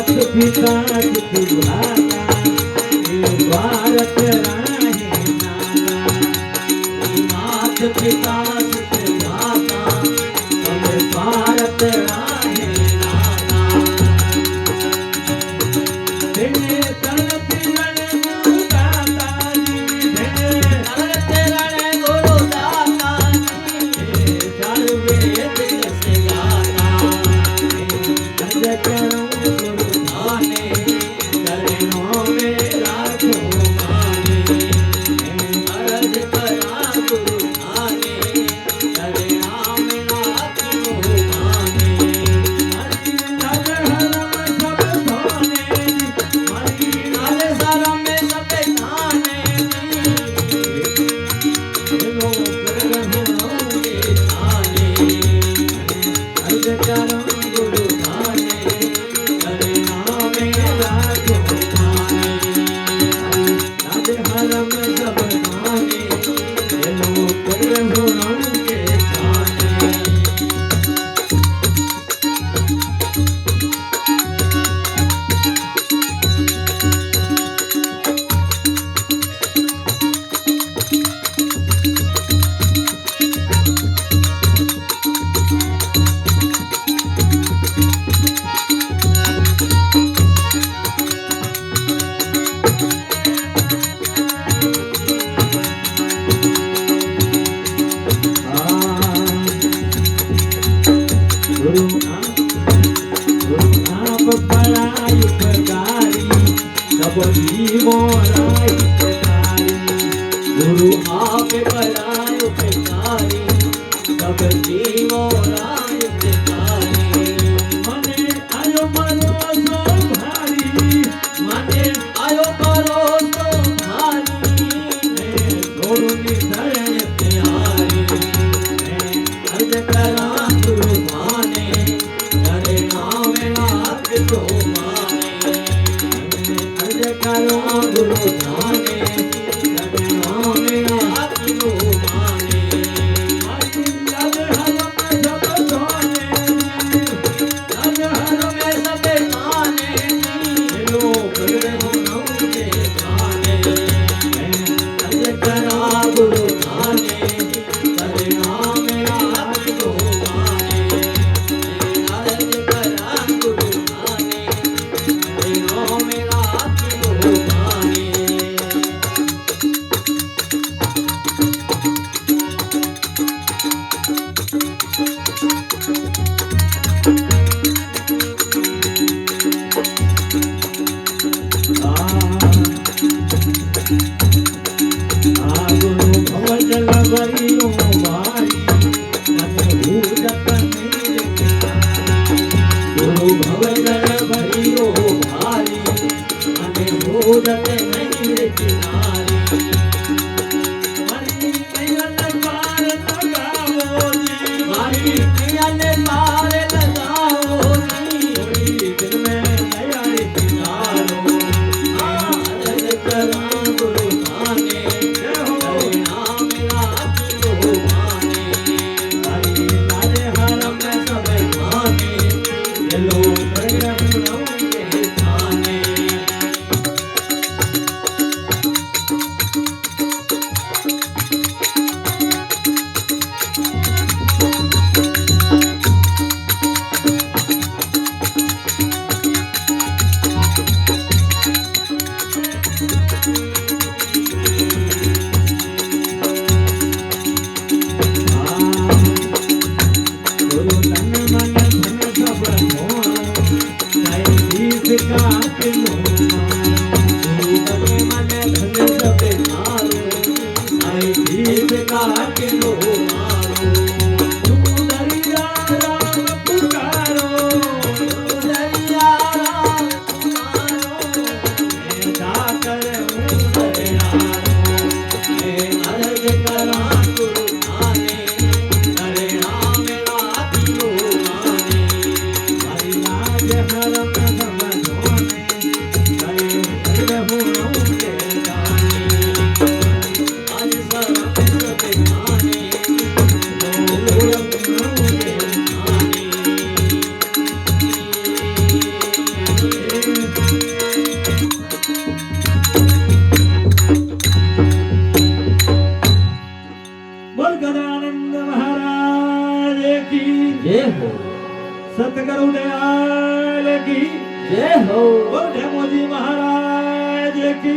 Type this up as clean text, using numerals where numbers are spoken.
पिता सुभाता भारत राहे नाना मात पिता सुभाता भारत राहे नाना तेरे तन पिरण गुरु दाता तन तेरण गुरु दाता चार वेद से गाता जग करूं गुरु धाने चरणों में राखो माने अर्ज करा गुरु धाने चरणों में राखो माने नज हरम सब धाने नज हरम सब धाने लोग रहोगे धाने अर्ज करो गुरु धाने चरणों में राखो माने नज हरम सब धाने लोग रहोगे धाने गुरु आप पराय उपकारी सब जीवों राय उपकारी गुरु आप पराय उपकारी सब जीवों राय उपकारी मने आयो मरो भारी मने आयो मरो भारी गुरु निधन प्यारी अर्ज करा गुरु धाने तेरे नाम राख दो माने अर्ज करा गुरु धाने तेरे नाम राख दो माने नज हरम सब धाने नज हरम सब धाने लोग रहोगे धाने अर्ज करा गुरु धाने तेरे नाम राख दो माने अर्ज करा गुरु धाने तेरे नाम राख दो माने गुरु भवजल भरियो भारी मन भूजत नीर गुरु भवजल भरियो भारी मन भूजत नीर किनारी मारी नयन पार लगाओ जी मारी नयन पार लगाओ जी दिल में नया किनारो अर्ज करा गुरु धाने तेरे नाम राख दो माने नज हरम सब धाने लोग रहोगे धाने गुरु तन मन धन सब मोरो जय दीप काट लो गुरु तन मन धन सब मारो जय दीप काट लो मारो दरिया राम पुकारो दरिया राम पुकारो मैं जाकर हूँ दरियारो मैं अर्ज करा गुरु धाने तेरे नाम राख दो माने हरि नाज हरम सब धाने की जय हो सतगुरु दयाल की जय हो बोल धेमोजी महाराज की